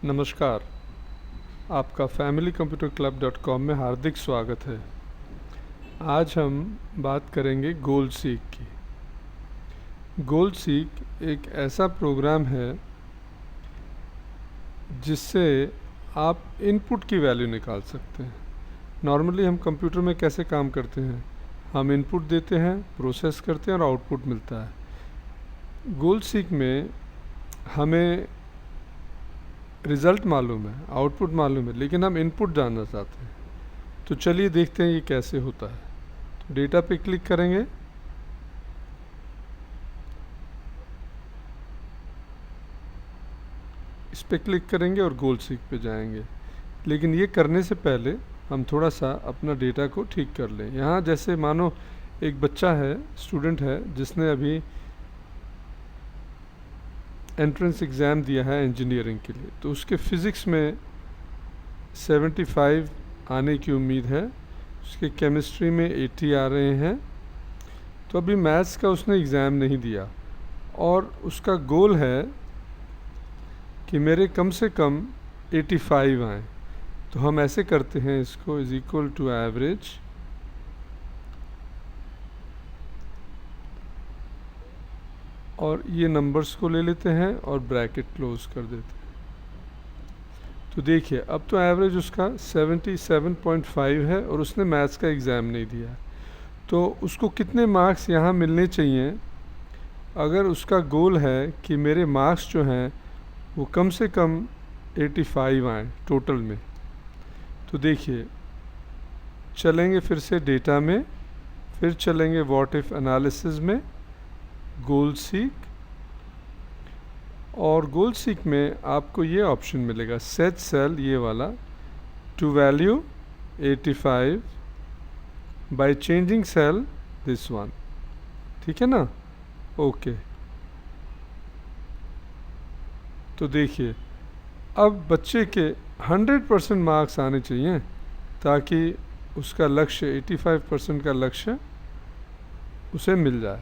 नमस्कार। आपका family-computer-club.com में हार्दिक स्वागत है। आज हम बात करेंगे गोल सीक की। गोल सीक एक ऐसा प्रोग्राम है जिससे आप इनपुट की वैल्यू निकाल सकते हैं। नॉर्मली हम कंप्यूटर में कैसे काम करते हैं, हम इनपुट देते हैं, प्रोसेस करते हैं और आउटपुट मिलता है। गोल सीक में हमें रिज़ल्ट मालूम है, आउटपुट मालूम है, लेकिन हम इनपुट जानना चाहते हैं। तो चलिए देखते हैं ये कैसे होता है। तो डेटा पे क्लिक करेंगे, इस पे क्लिक करेंगे और गोल सीक पे जाएंगे। लेकिन ये करने से पहले हम थोड़ा सा अपना डेटा को ठीक कर लें। यहाँ जैसे मानो एक बच्चा है, स्टूडेंट है, जिसने अभी एंट्रेंस एग्ज़ाम दिया है इंजीनियरिंग के लिए, तो उसके फ़िज़िक्स में 75 आने की उम्मीद है, उसके केमिस्ट्री में 80 आ रहे हैं। तो अभी मैथ्स का उसने एग्ज़ाम नहीं दिया और उसका गोल है कि मेरे कम से कम 85 आएँ। तो हम ऐसे करते हैं, इसको इज़ इक्वल टू एवरेज और ये नंबर्स को ले लेते हैं और ब्रैकेट क्लोज कर देते हैं। तो देखिए अब तो एवरेज उसका 77.5 है और उसने मैथ्स का एग्ज़ाम नहीं दिया। तो उसको कितने मार्क्स यहाँ मिलने चाहिए? अगर उसका गोल है कि मेरे मार्क्स जो हैं वो कम से कम 85 आएँ टोटल में, तो देखिए चलेंगे फिर से डेटा में, फिर चलेंगे व्हाट इफ़ एनालिसिस में, गोल सीक, और गोल सीक में आपको ये ऑप्शन मिलेगा सेट सेल, ये वाला, to value 85 by changing cell this one. ठीक है ना? ओके। तो देखिए अब बच्चे के 100% मार्क्स आने चाहिए ताकि उसका लक्ष्य 85% का लक्ष्य उसे मिल जाए।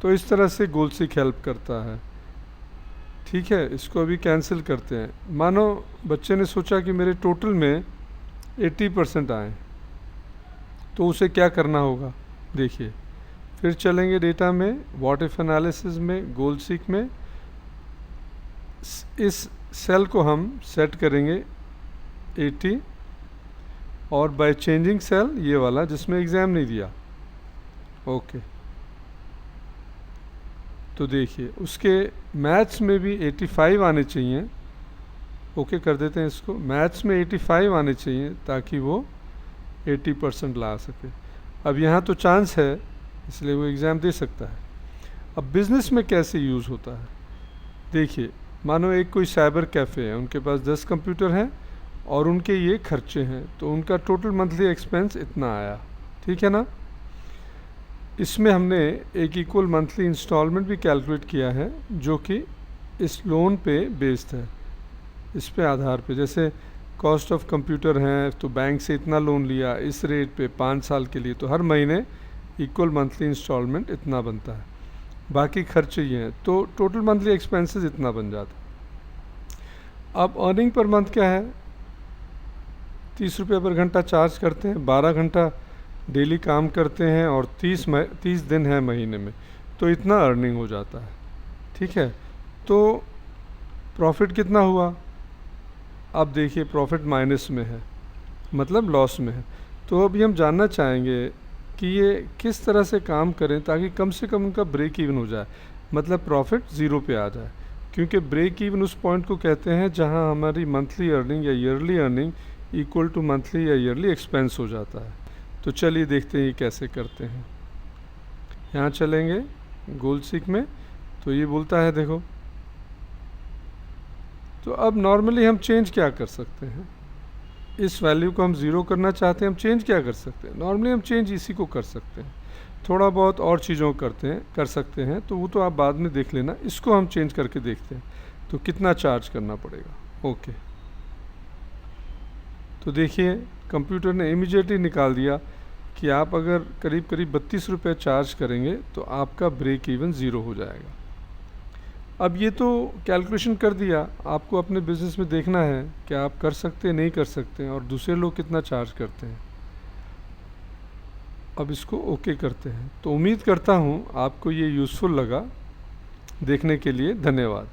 तो इस तरह से गोल सीक हेल्प करता है। ठीक है, इसको अभी कैंसिल करते हैं। मानो बच्चे ने सोचा कि मेरे टोटल में 80% आए, तो उसे क्या करना होगा? देखिए फिर चलेंगे डेटा में, व्हाट इफ एनालिसिस में, गोल सीक में, इस सेल को हम सेट करेंगे 80 और बाय चेंजिंग सेल, ये वाला जिसमें एग्ज़ाम नहीं दिया। ओके। तो देखिए उसके मैथ्स में भी 85 आने चाहिए। ओके कर देते हैं इसको, मैथ्स में 85 आने चाहिए ताकि वो 80% ला सके। अब यहाँ तो चांस है इसलिए वो एग्ज़ाम दे सकता है। अब बिज़नेस में कैसे यूज़ होता है? देखिए मानो एक कोई साइबर कैफ़े है, उनके पास 10 कंप्यूटर हैं और उनके ये खर्चे हैं, तो उनका टोटल मंथली एक्सपेंस इतना आया। ठीक है ना? इसमें हमने एक इक्वल मंथली इंस्टॉलमेंट भी कैलकुलेट किया है जो कि इस लोन पे बेस्ड है, इस पे आधार पे। जैसे कॉस्ट ऑफ कंप्यूटर हैं तो बैंक से इतना लोन लिया इस रेट पे 5 साल के लिए, तो हर महीने इक्वल मंथली इंस्टॉलमेंट इतना बनता है, बाकी खर्चे ये हैं, तो टोटल मंथली एक्सपेंसेस इतना बन जाता है। अब अर्निंग पर मंथ क्या है? 30 रुपये पर घंटा चार्ज करते हैं, 12 घंटा डेली काम करते हैं और 30 दिन है महीने में, तो इतना अर्निंग हो जाता है। ठीक है, तो प्रॉफिट कितना हुआ? अब देखिए प्रॉफिट माइनस में है, मतलब लॉस में है। तो अभी हम जानना चाहेंगे कि ये किस तरह से काम करें ताकि कम से कम उनका ब्रेक इवन हो जाए, मतलब प्रॉफिट ज़ीरो पे आ जाए। क्योंकि ब्रेक इवन उस पॉइंट को कहते हैं जहां हमारी मंथली अर्निंग या yearly earning equal to monthly या ईयरली एक्सपेंस हो जाता है। तो चलिए देखते हैं ये कैसे करते हैं। यहाँ चलेंगे गोल सीक में, तो ये बोलता है देखो। तो अब नॉर्मली हम चेंज क्या कर सकते हैं? इस वैल्यू को हम ज़ीरो करना चाहते हैं, हम चेंज क्या कर सकते हैं? नॉर्मली हम चेंज इसी को कर सकते हैं, थोड़ा बहुत और चीज़ों को कर सकते हैं, तो वो तो आप बाद में देख लेना। इसको हम चेंज करके देखते हैं तो कितना चार्ज करना पड़ेगा। ओके, तो देखिए कंप्यूटर ने इमीडिएटली निकाल दिया कि आप अगर करीब करीब 32 रुपये चार्ज करेंगे तो आपका ब्रेक इवन ज़ीरो हो जाएगा। अब ये तो कैलकुलेशन कर दिया, आपको अपने बिजनेस में देखना है कि आप कर सकते हैं नहीं कर सकते हैं और दूसरे लोग कितना चार्ज करते हैं। अब इसको ओके करते हैं। तो उम्मीद करता हूँ आपको ये यूज़फुल लगा। देखने के लिए धन्यवाद।